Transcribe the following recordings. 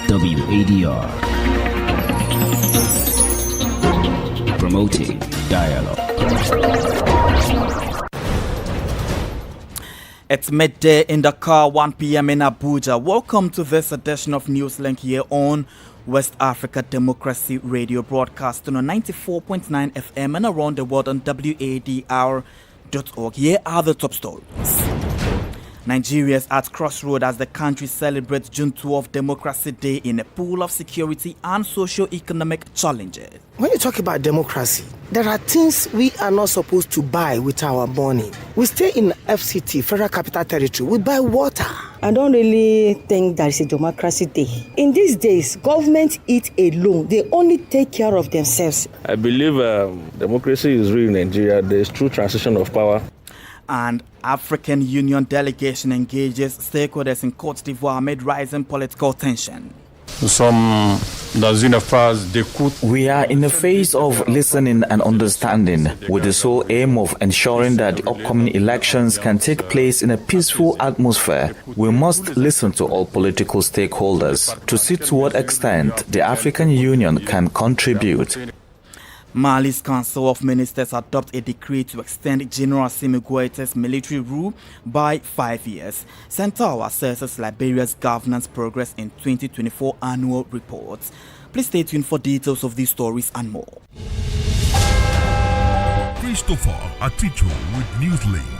WADR, promoting dialogue. It's midday in Dakar, 1 p.m. in Abuja. Welcome to this edition of Newslink here on West Africa Democracy Radio, broadcasting on 94.9 FM and around the world on WADR.org. Here are the top stories. Nigeria's at crossroads as the country celebrates June 12 Democracy Day in a pool of security and socio-economic challenges. When you talk about democracy, there are things we are not supposed to buy with our money. We stay in FCT, Federal Capital Territory, we buy water. I don't really think there is a democracy day. In these days, government eat alone. They only take care of themselves. I believe democracy is real in Nigeria. There is true transition of power. And African Union delegation engages stakeholders in Côte d'Ivoire amid rising political tension. We are in a phase of listening and understanding with the sole aim of ensuring that the upcoming elections can take place in a peaceful atmosphere. We must listen to all political stakeholders to see to what extent the African Union can contribute. Mali's Council of Ministers adopt a decree to extend General Assimi Goïta's military rule by 5 years. Centaur assesses Liberia's governance progress in 2024 annual reports. Please stay tuned for details of these stories and more. Christopher Aticho with Newslink.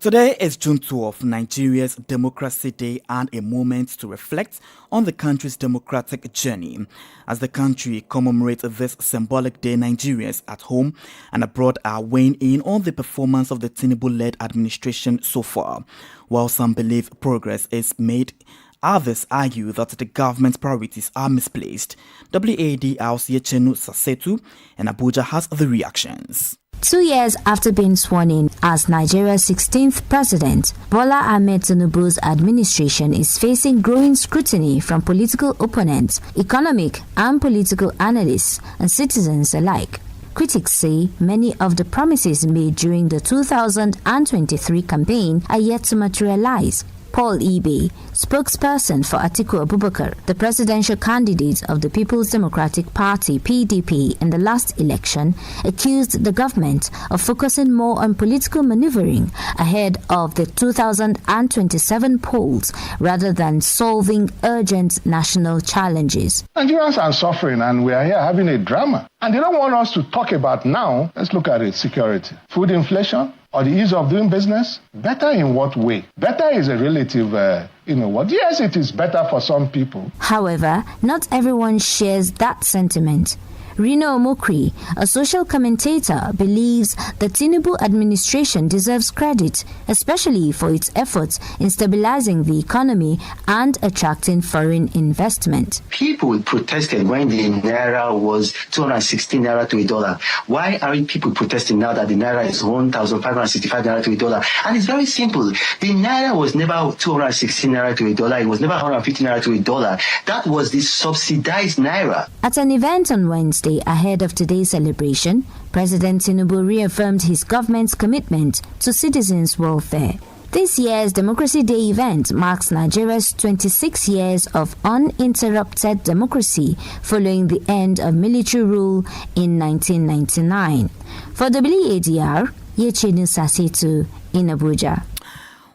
Today is June 12, Nigeria's Democracy Day, and a moment to reflect on the country's democratic journey. As the country commemorates this symbolic day, Nigerians at home and abroad are weighing in on the performance of the Tinubu-led administration so far. While some believe progress is made, others argue that the government's priorities are misplaced. WADR's Yechenu Sasetu in Abuja has the reactions. 2 years after being sworn in as Nigeria's 16th president, Bola Ahmed Tinubu's administration is facing growing scrutiny from political opponents, economic and political analysts, and citizens alike. Critics say many of the promises made during the 2023 campaign are yet to materialize. Paul Ibe, spokesperson for Atiku Abubakar, the presidential candidate of the People's Democratic Party (PDP) in the last election, accused the government of focusing more on political maneuvering ahead of the 2027 polls rather than solving urgent national challenges. Nigerians are suffering and we are here having a drama. And they don't want us to talk about now. Let's look at it. Security, food inflation, or the ease of doing business? Better in what way? Better is a relative, what? Yes, it is better for some people. However, not everyone shares that sentiment. Rino Omokri, a social commentator, believes the Tinubu administration deserves credit, especially for its efforts in stabilizing the economy and attracting foreign investment. People protested when the naira was 216 naira to $1. Why aren't people protesting now that the naira is 1,565 naira to $1? And it's very simple. The naira was never 216 naira to $1. It was never 150 naira to $1. That was the subsidized naira. At an event on Wednesday, ahead of today's celebration, President Tinubu reaffirmed his government's commitment to citizens' welfare. This year's Democracy Day event marks Nigeria's 26 years of uninterrupted democracy following the end of military rule in 1999. For WADR, Yechenu Sasetu in Abuja.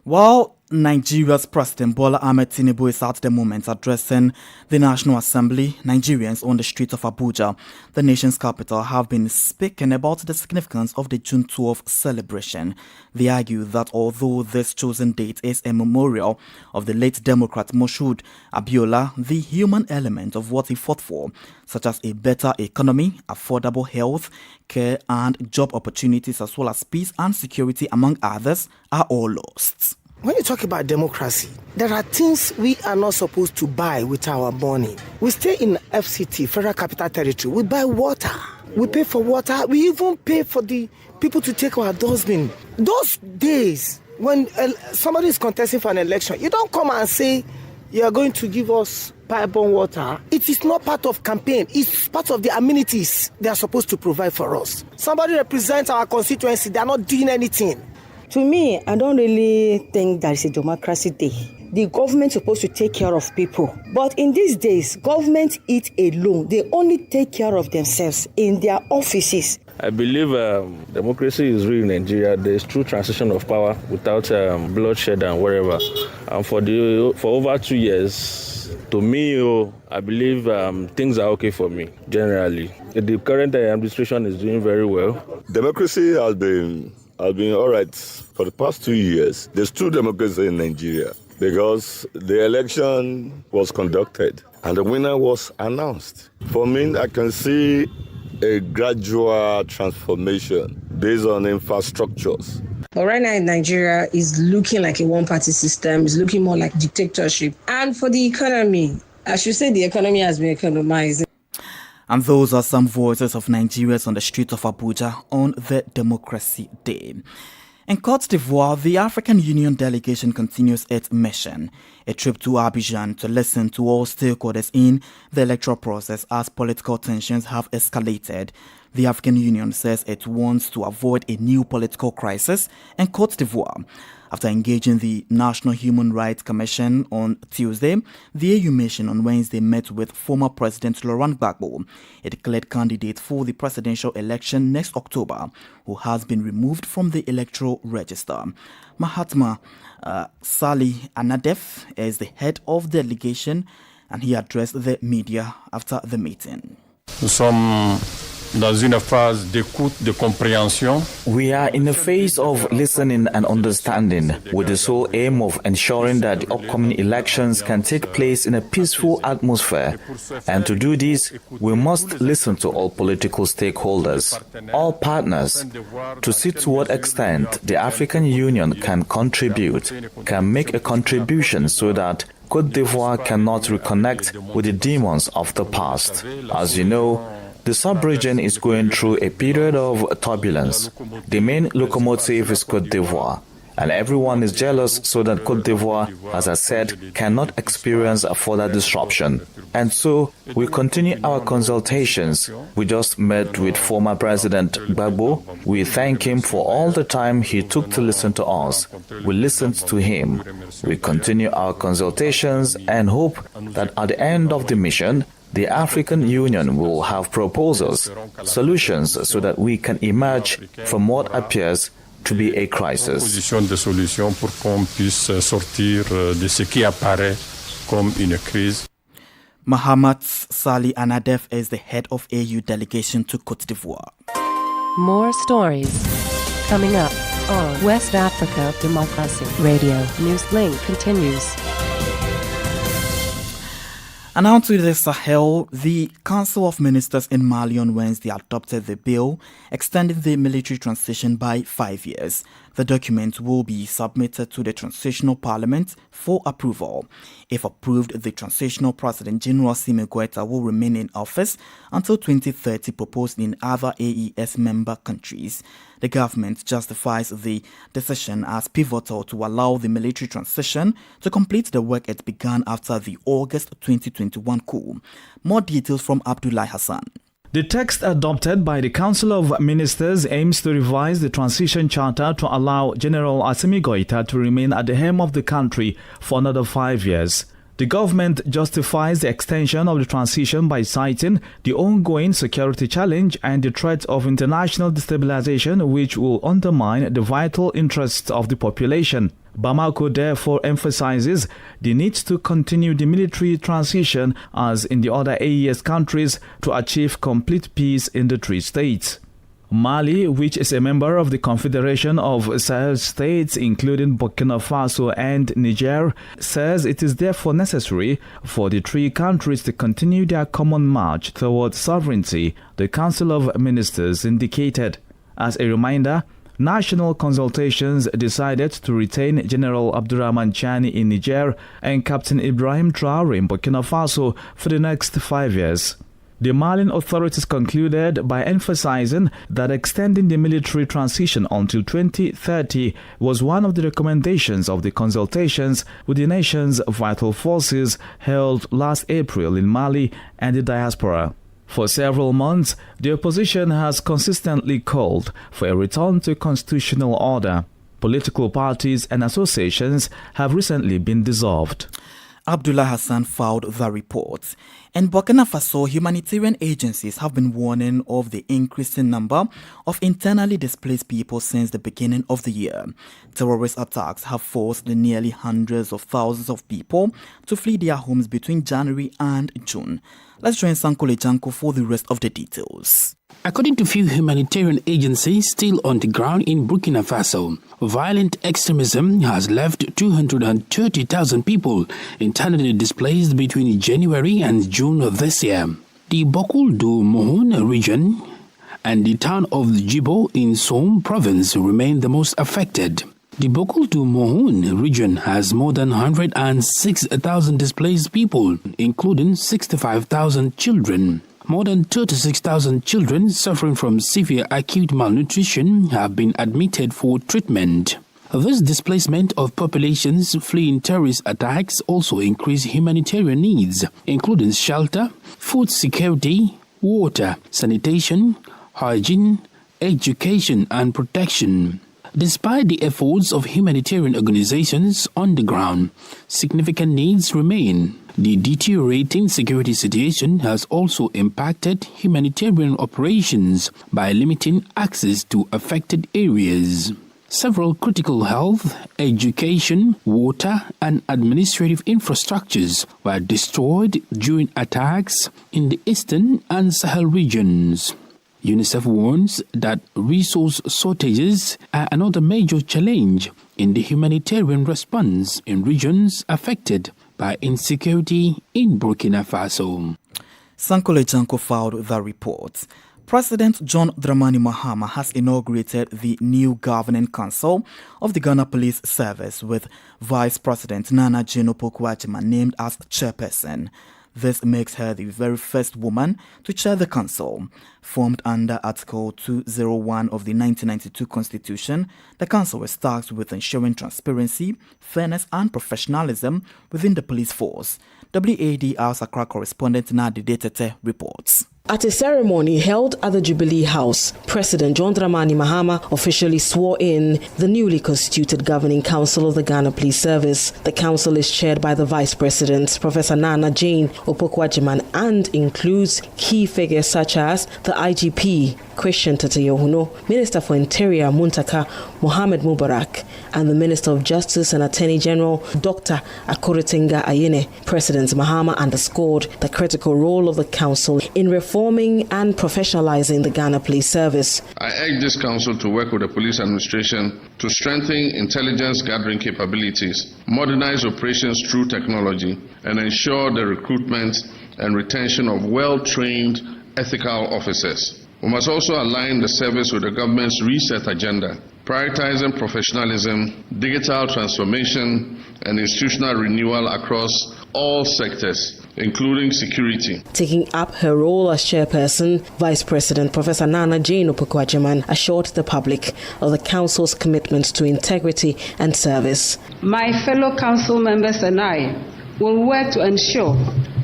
While Nigeria's President Bola Ahmed Tinubu is at the moment addressing the National Assembly, Nigerians on the streets of Abuja, the nation's capital, have been speaking about the significance of the June 12 celebration. They argue that although this chosen date is a memorial of the late Democrat Moshood Abiola, the human element of what he fought for, such as a better economy, affordable health care and job opportunities, as well as peace and security, among others, are all lost. When you talk about democracy, there are things we are not supposed to buy with our money. We stay in FCT, Federal Capital Territory. We buy water. We pay for water. We even pay for the people to take our dustbin. Those days when somebody is contesting for an election, you don't come and say, you are going to give us pipe-borne water. It is not part of campaign. It's part of the amenities they are supposed to provide for us. Somebody represents our constituency. They are not doing anything. To me, I don't really think there is a democracy day. The government is supposed to take care of people. But in these days, government eat alone. They only take care of themselves in their offices. I believe democracy is real in Nigeria. There is true transition of power without bloodshed and whatever. And for over 2 years, to me, I believe things are okay for me, generally. The current administration is doing very well. Democracy has been all right for the past 2 years. There's true democracy in Nigeria because the election was conducted and the winner was announced. For me, I can see a gradual transformation based on infrastructures. But right now in Nigeria is looking like a one-party system, is looking more like dictatorship. And for the economy, I should say the economy has been economized. And those are some voices of Nigerians on the streets of Abuja on the Democracy Day. In Côte d'Ivoire, the African Union delegation continues its mission, a trip to Abidjan to listen to all stakeholders in the electoral process as political tensions have escalated. The African Union says it wants to avoid a new political crisis in Côte d'Ivoire. After engaging the National Human Rights Commission on Tuesday, the AU mission on Wednesday met with former President Laurent Gbagbo, a declared candidate for the presidential election next October, who has been removed from the electoral register. Mahatma Salih Anadef is the head of the delegation, and he addressed the media after the meeting. We are in a phase of listening and understanding with the sole aim of ensuring that the upcoming elections can take place in a peaceful atmosphere. And to do this, we must listen to all political stakeholders, all partners, to see to what extent the African Union can make a contribution so that Côte d'Ivoire cannot reconnect with the demons of the past. As you know, the sub-region is going through a period of turbulence. The main locomotive is Côte d'Ivoire, and everyone is jealous so that Côte d'Ivoire, as I said, cannot experience a further disruption. And so, we continue our consultations. We just met with former President Gbagbo. We thank him for all the time he took to listen to us. We listened to him. We continue our consultations and hope that at the end of the mission, the African Union will have proposals, solutions so that we can emerge from what appears to be a crisis. Mahamat Salih Anadef is the head of AU delegation to Côte d'Ivoire. More stories coming up on West Africa Democracy Radio. Newslink continues. And now to the Sahel, the Council of Ministers in Mali on Wednesday adopted the bill extending the military transition by 5 years. The document will be submitted to the Transitional Parliament for approval. If approved, the Transitional President General Assimi Goïta will remain in office until 2030, proposed in other AES member countries. The government justifies the decision as pivotal to allow the military transition to complete the work it began after the August 2021 coup. More details from Abdullahi Hassan. The text adopted by the Council of Ministers aims to revise the transition charter to allow General Assimi Goïta to remain at the helm of the country for another 5 years. The government justifies the extension of the transition by citing the ongoing security challenge and the threat of international destabilization, which will undermine the vital interests of the population. Bamako therefore emphasizes the need to continue the military transition as in the other AES countries to achieve complete peace in the 3 states. Mali, which is a member of the Confederation of Sahel States, including Burkina Faso and Niger, says it is therefore necessary for the 3 countries to continue their common march towards sovereignty, the Council of Ministers indicated. As a reminder, national consultations decided to retain General Abdurrahman Chani in Niger and Captain Ibrahim Traoré in Burkina Faso for the next 5 years. The Malian authorities concluded by emphasizing that extending the military transition until 2030 was one of the recommendations of the consultations with the nation's vital forces held last April in Mali and the diaspora. For several months, the opposition has consistently called for a return to constitutional order. Political parties and associations have recently been dissolved. Abdullah Hassan filed the report. In Burkina Faso, humanitarian agencies have been warning of the increasing number of internally displaced people since the beginning of the year. Terrorist attacks have forced the nearly hundreds of thousands of people to flee their homes between January and June. Let's join Sankole Janko for the rest of the details. According to few humanitarian agencies still on the ground in Burkina Faso, violent extremism has left 230,000 people internally displaced between January and June of this year. The Bokul du Mohun region and the town of Djibo in Somme province remain the most affected. The Bokul du Mohun region has more than 106,000 displaced people, including 65,000 children. More than 36,000 children suffering from severe acute malnutrition have been admitted for treatment. This displacement of populations fleeing terrorist attacks also increased humanitarian needs, including shelter, food security, water, sanitation, hygiene, education, and protection. Despite the efforts of humanitarian organizations on the ground, significant needs remain. The deteriorating security situation has also impacted humanitarian operations by limiting access to affected areas. Several critical health, education, water, and administrative infrastructures were destroyed during attacks in the eastern and Sahel regions. UNICEF warns that resource shortages are another major challenge in the humanitarian response in regions affected by insecurity in Burkina Faso. Sankole Janko filed the report. President John Dramani Mahama has inaugurated the new governing council of the Ghana Police Service with Vice President Nana Jane Opoku-Agyeman named as chairperson. This makes her the very first woman to chair the council. Formed under Article 201 of the 1992 Constitution, the council is tasked with ensuring transparency, fairness and professionalism within the police force. WADR's Accra correspondent Nadi Detete reports. At a ceremony held at the Jubilee House, President John Dramani Mahama officially swore in the newly constituted Governing Council of the Ghana Police Service. The council is chaired by the Vice President, Professor Nana Jane Opoku-Agyeman, and includes key figures such as the IGP, Christian Tete-Yohuno, Minister for Interior, Muntaka Mohamed Mubarak, and the Minister of Justice and Attorney General, Dr. Akuritinga Ayene. President Mahama underscored the critical role of the council in reforming and professionalizing the Ghana Police Service. I urge this council to work with the police administration to strengthen intelligence gathering capabilities, modernize operations through technology, and ensure the recruitment and retention of well-trained ethical officers. We must also align the service with the government's reset agenda, prioritizing professionalism, digital transformation, and institutional renewal across all sectors, including security. Taking up her role as chairperson, Vice President Professor Nana Jane Opoku-Agyeman assured the public of the council's commitment to integrity and service. My fellow council members and I will work to ensure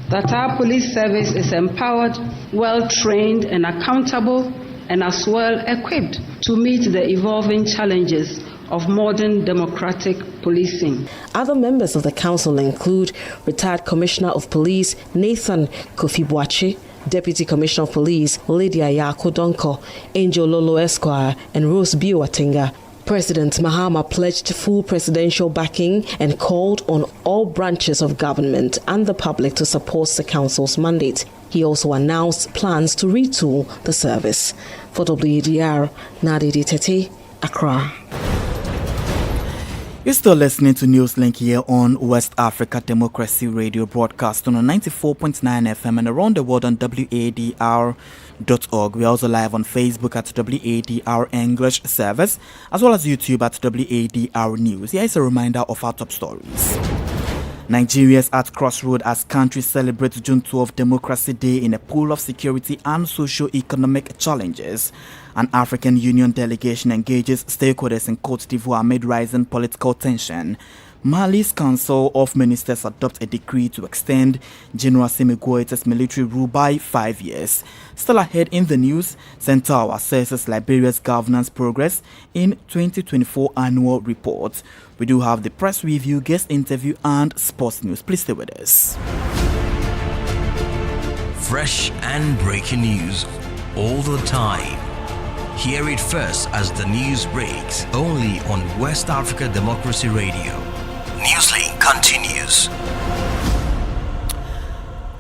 that our police service is empowered, well-trained and accountable, and as well equipped to meet the evolving challenges of modern democratic policing. Other members of the council include retired Commissioner of Police Nathan Kofi-Boakye, Deputy Commissioner of Police Lydia Yako Donko, Angel Lolo Esquire, and Rose Biwatinga. President Mahama pledged full presidential backing and called on all branches of government and the public to support the council's mandate. He also announced plans to retool the service. For WDR, Nadidi Tete, Accra. You're still listening to Newslink here on West Africa Democracy Radio, broadcast on 94.9 FM and around the world on WADR.org. We're also live on Facebook at WADR English Service, as well as YouTube at WADR News. Here is a reminder of our top stories. Nigeria is at crossroads as countries celebrate June 12 Democracy Day in a pool of security and socio-economic challenges. An African Union delegation engages stakeholders in Côte d'Ivoire amid rising political tension. Mali's Council of Ministers adopt a decree to extend General Assimi Goïta's military rule by 5 years. Still ahead in the news, Centaur assesses Liberia's governance progress in 2024 annual report. We do have the press review, guest interview, and sports news. Please stay with us. Fresh and breaking news all the time. Hear it first as the news breaks, only on West Africa Democracy Radio. Newslink continues.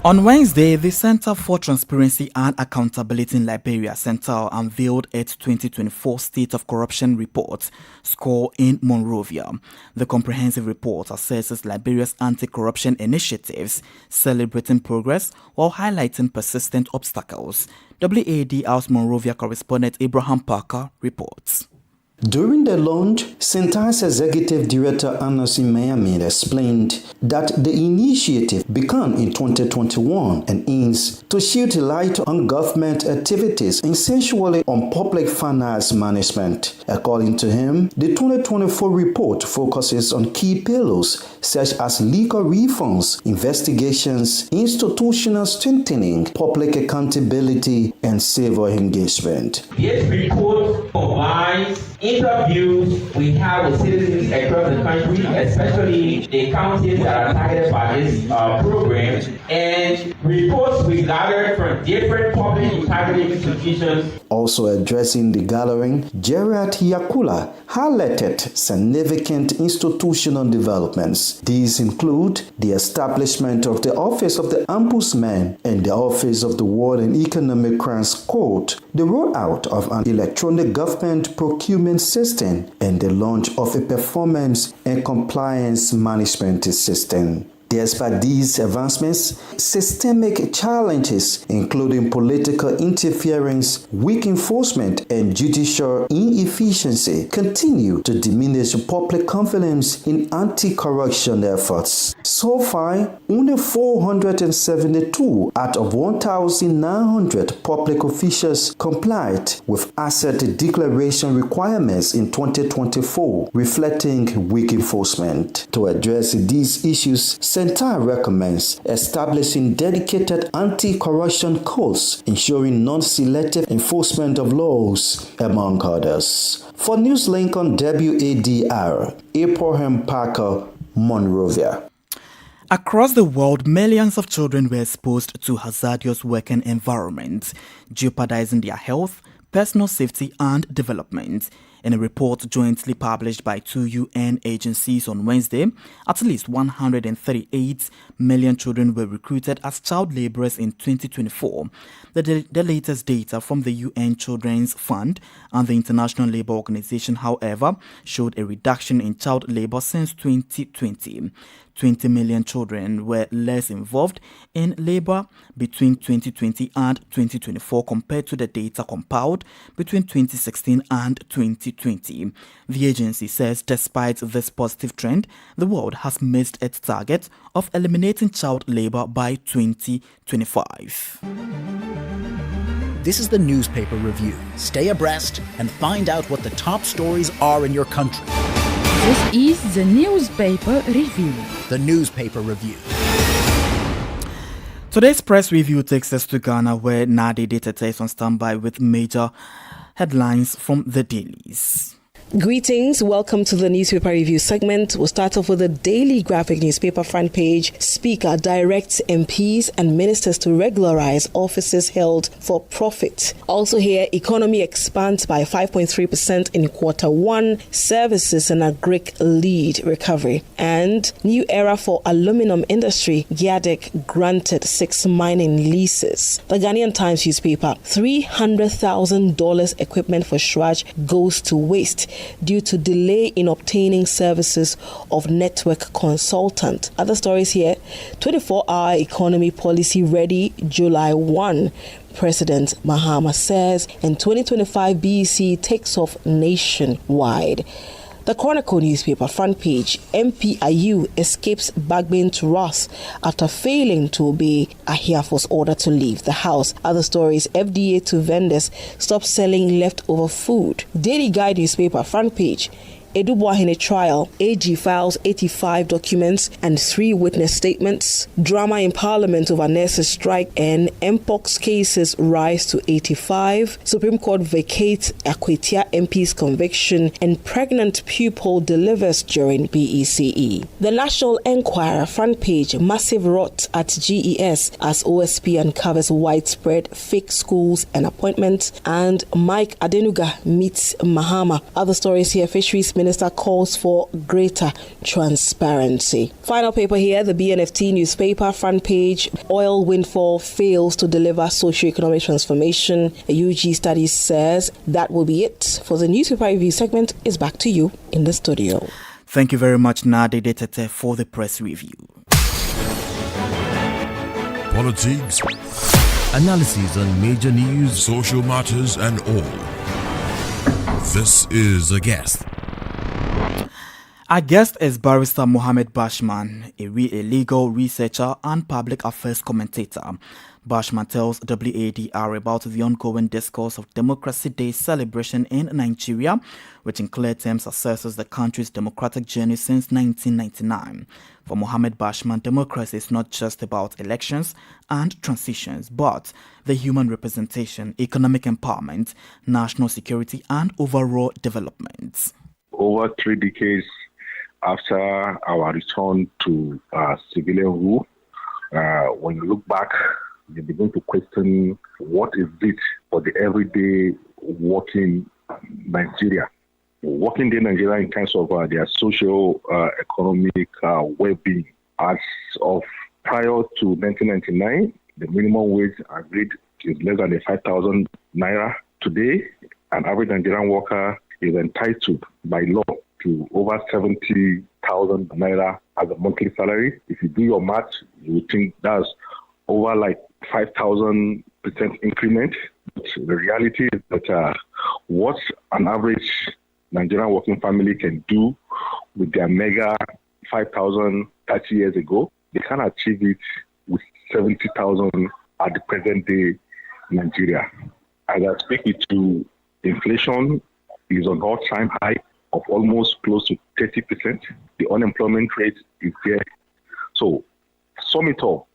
On Wednesday, the Center for Transparency and Accountability in Liberia, Centaur, unveiled its 2024 State of Corruption Report, score in Monrovia. The comprehensive report assesses Liberia's anti-corruption initiatives, celebrating progress while highlighting persistent obstacles. WAD House Monrovia correspondent Abraham Parker reports. During the launch, Centaur's Executive Director Anas Imayamid explained that the initiative began in 2021 and aims to shed light on government activities, essentially on public finance management. According to him, the 2024 report focuses on key pillars such as legal reforms, investigations, institutional strengthening, public accountability, and civil engagement. This report provides interviews we have with citizens across the country, especially the counties that are targeted by this program, and reports we gathered from different public and private institutions. Also addressing the gathering, Gerard Yakula highlighted significant institutional developments. These include the establishment of the Office of the Ombudsman and the Office of the World and Economic Crimes Court, the rollout of an electronic government procurement system, and the launch of a performance and compliance management system. Despite these advancements, systemic challenges, including political interference, weak enforcement, and judicial inefficiency, continue to diminish public confidence in anti-corruption efforts. So far, only 472 out of 1,900 public officials complied with asset declaration requirements in 2024, reflecting weak enforcement. To address these issues, Centaur recommends establishing dedicated anti-corruption codes, ensuring non-selective enforcement of laws, among others. For Newslink on WADR, Abraham Parker, Monrovia. Across the world, millions of children were exposed to hazardous working environments, jeopardizing their health, personal safety, and development. In a report jointly published by 2 UN agencies on Wednesday, at least 138 million children were recruited as child laborers in 2024. The latest data from the UN Children's Fund and the International Labour Organization, however, showed a reduction in child labor since 2020. 20 million children were less involved in labor between 2020 and 2024 compared to the data compiled between 2016 and 2020. The agency says despite this positive trend, the world has missed its target of eliminating child labor by 2025. This is the newspaper review. Stay abreast and find out what the top stories are in your country. This is the newspaper review. The newspaper review. Today's press review takes us to Ghana, where Nadi Data is on standby with major headlines from the dailies. Greetings, welcome to the newspaper review segment. We'll start off with the Daily Graphic newspaper front page. Speaker directs MPs and ministers to regularize offices held for profit. Also here, economy expands by 5.3% in Q1. Services and agric lead recovery. And new era for aluminum industry. GIADEC granted 6 mining leases. The Ghanaian Times newspaper, $300,000 equipment for Shraj goes to waste due to delay in obtaining services of network consultant. Other stories here, 24-hour economy policy ready July 1. President Mahama says, and 2025 BEC takes off nationwide. The Chronicle newspaper front page, MP Ayu escapes Bagbin to Ross after failing to obey Ahiafo's order to leave the house. Other stories, FDA to vendors stop selling leftover food. Daily Guide newspaper front page, Edubuahine trial, AG files 85 documents and 3 witness statements. Drama in Parliament over nurses' strike and Mpox cases rise to 85. Supreme Court vacates Akwetia MP's conviction and pregnant pupil delivers during BECE. The National Enquirer front page, massive rot at GES as OSP uncovers widespread fake schools and appointments. And Mike Adenuga meets Mahama. Other stories here, Fisheries Minister calls for greater transparency. Final paper here, the BNFT newspaper front page, oil windfall fails to deliver socio-economic transformation. A UG study says that will be it. For the newspaper review segment, is back to you in the studio. Thank you very much, Nade Detete, for the press review. Politics, analysis on major news, social matters, and all. This is A Guest. Our guest is Barrister Mohammed Bashman, a legal researcher and public affairs commentator. Bashman tells WADR about the ongoing discourse of Democracy Day celebration in Nigeria, which in clear terms assesses the country's democratic journey since 1999. For Mohammed Bashman, democracy is not just about elections and transitions, but the human representation, economic empowerment, national security, and overall development. Over 3 decades after our return to civilian rule, when you look back, you begin to question what is it for the everyday working Nigeria. Working day Nigeria in terms of their social, economic well-being. As of prior to 1999, the minimum wage agreed is less than 5,000 naira. Today, an average Nigerian worker is entitled by law to over 70,000 naira as a monthly salary. If you do your math, you would think that's over like 5,000% increment. But the reality is that what an average Nigerian working family can do with their mega 5,000 30 years ago, they can achieve it with 70,000 at the present day Nigeria. As I speak with you, inflation is on all-time high of almost close to 30%. The unemployment rate is there. So, sum it all.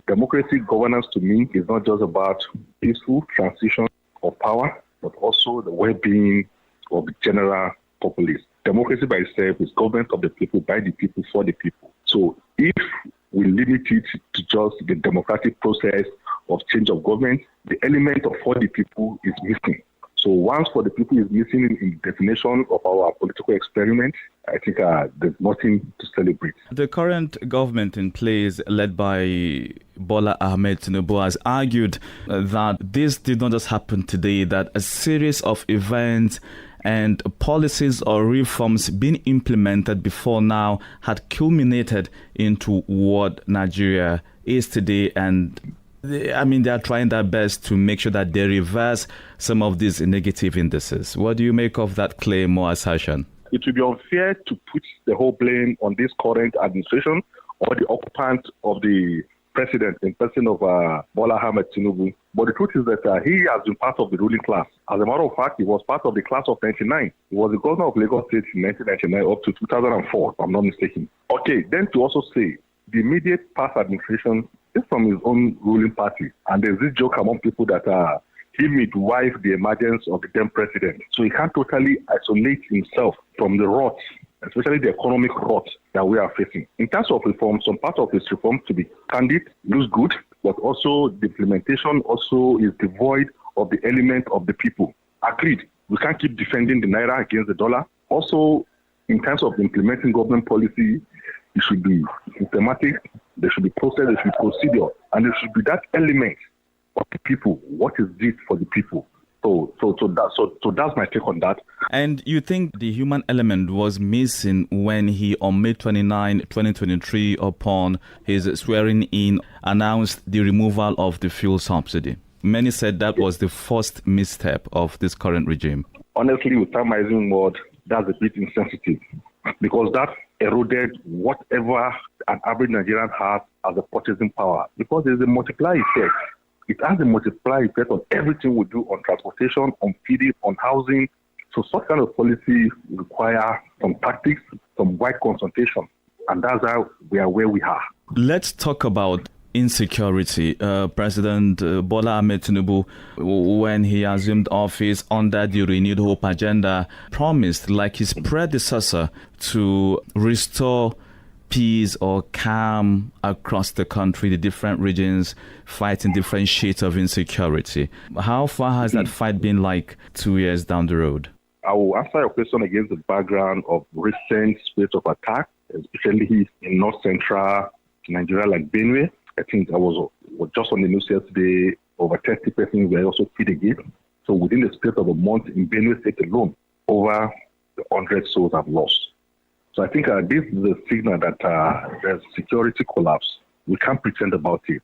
Democracy governance to me is not just about peaceful transition of power, but also the well-being of the general populace. Democracy by itself is government of the people, by the people, for the people. So if we limit it to just the democratic process of change of government, the element of for the people is missing. So once for the people is missing in the definition of our political experiment, I think there's nothing to celebrate. The current government in place, led by Bola Ahmed Tinubu, has argued that this did not just happen today, that a series of events and policies or reforms being implemented before now had culminated into what Nigeria is today. And they are trying their best to make sure that they reverse some of these negative indices. What do you make of that claim or assertion? It would be unfair to put the whole blame on this current administration or the occupant of the president in person of Bola Ahmed Tinubu. But the truth is that he has been part of the ruling class. As a matter of fact, he was part of the class of 99. He was the governor of Lagos State in 1999 up to 2004, if I'm not mistaken. Okay, then to also say, the immediate past administration is from his own ruling party. And there's this joke among people that he midwife the emergence of the then president. So he can't totally isolate himself from the rot, especially the economic rot that we are facing. In terms of reform, some part of this reform, to be candid, looks good, but also the implementation also is devoid of the element of the people. Agreed, we can't keep defending the naira against the dollar. Also, in terms of implementing government policy, it should be systematic, there should be process, there should be procedure, and there should be that element of the people. What is this for the people? So that's my take on that. And you think the human element was missing when he, on May 29, 2023, upon his swearing in, announced the removal of the fuel subsidy? Many said that was the first misstep of this current regime. Honestly, without my using word, that's a bit insensitive because that eroded whatever an average Nigerian has as a purchasing power because there's a multiplier effect. It has a multiplier effect on everything we do on transportation, on feeding, on housing. So such kind of policy require some tactics, some wide consultation. And that's how we are where we are. Let's talk about insecurity. President Bola Ahmed Tinubu, when he assumed office under the Renewed Hope agenda, promised, like his predecessor, to restore peace or calm across the country, the different regions fighting different shades of insecurity. How far has that fight been like 2 years down the road? I will answer your question against the background of recent spate of attack, especially in north-central Nigeria like Benue. I think I was just on the news yesterday, over 30 persons were also killed again. So within the space of a month in Benue State alone, over 100 souls have lost. So I think this is a signal that there's security collapse. We can't pretend about it.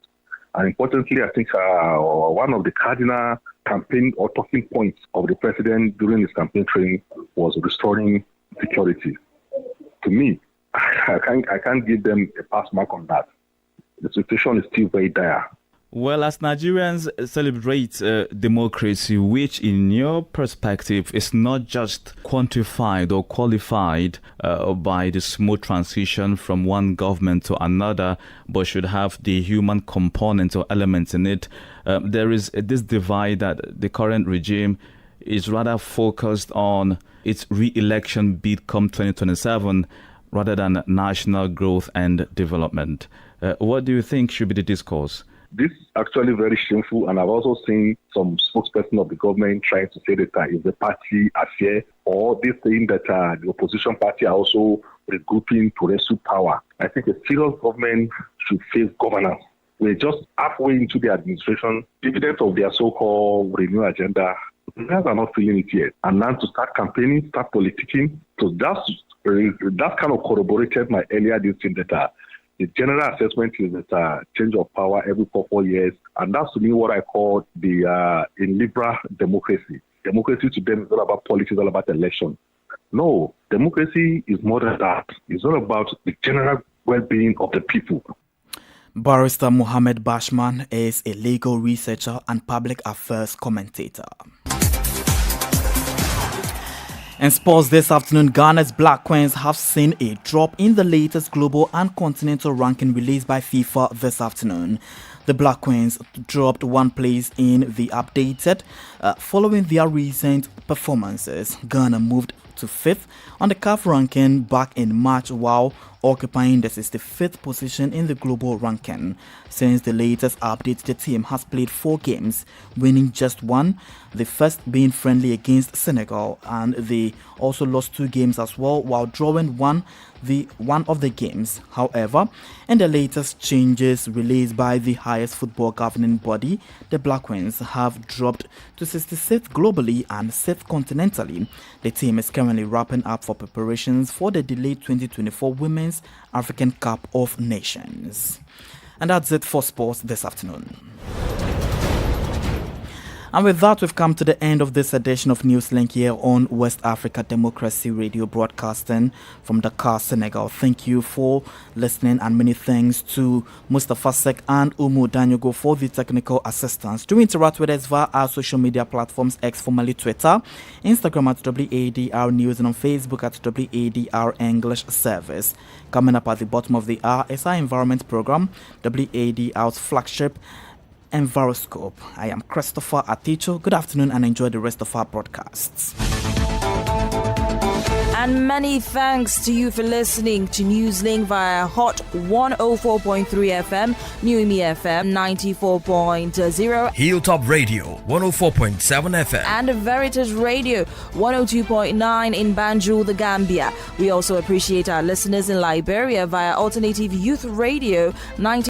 And importantly, I think one of the cardinal campaign or talking points of the president during his campaign training was restoring security. To me, I can't give them a pass mark on that. The situation is still very dire. Well, as Nigerians celebrate democracy, which in your perspective is not just quantified or qualified by the smooth transition from one government to another, but should have the human component or elements in it, there is this divide that the current regime is rather focused on its re-election bid come 2027 rather than national growth and development. What do you think should be the discourse? This is actually very shameful, and I've also seen some spokesperson of the government trying to say that it's a party affair, or they're saying that the opposition party are also regrouping to rescue power. I think a serious government should face governance. We're just halfway into the administration, dividends of their so-called renew agenda. The guys are not feeling it yet. And now to start campaigning, start politicking. So that kind of corroborated my earlier this thing that the general assessment is that change of power every 4 years. And that's to me what I call the illiberal democracy. Democracy to them is all about politics, all about election. No, democracy is more than that. It's all about the general well-being of the people. Barrister Mohammed Bashman is a legal researcher and public affairs commentator. In sports this afternoon, Ghana's Black Queens have seen a drop in the latest global and continental ranking released by FIFA this afternoon. The Black Queens dropped one place in the updated. Following their recent performances, Ghana moved to 5th on the CAF ranking back in March, while occupying the 65th position in the global ranking. Since the latest update, the team has played 4 games, winning just 1, the first being friendly against Senegal, and they also lost 2 games as well, while drawing one of the games. However, in the latest changes released by the highest football governing body, the Black Queens have dropped to 66th globally and 6th continentally. The team is currently wrapping up for preparations for the delayed 2024 Women's African Cup of Nations. And that's it for sports this afternoon. And with that, we've come to the end of this edition of Newslink here on West Africa Democracy Radio, broadcasting from Dakar, Senegal. Thank you for listening, and many thanks to Mustafa Sek and Umu Danyogo for the technical assistance. Do interact with us via our social media platforms, X formerly Twitter, Instagram at WADR News, and on Facebook at WADR English Service. Coming up at the bottom of the hour is our environment program, WADR's flagship Enviroscope. I am Christopher Aticho. Good afternoon and enjoy the rest of our broadcasts. And many thanks to you for listening to Newslink via Hot 104.3 FM, Newmi FM 94.0, Hilltop Radio 104.7 FM, and Veritas Radio 102.9 in Banjul, the Gambia. We also appreciate our listeners in Liberia via Alternative Youth Radio 90.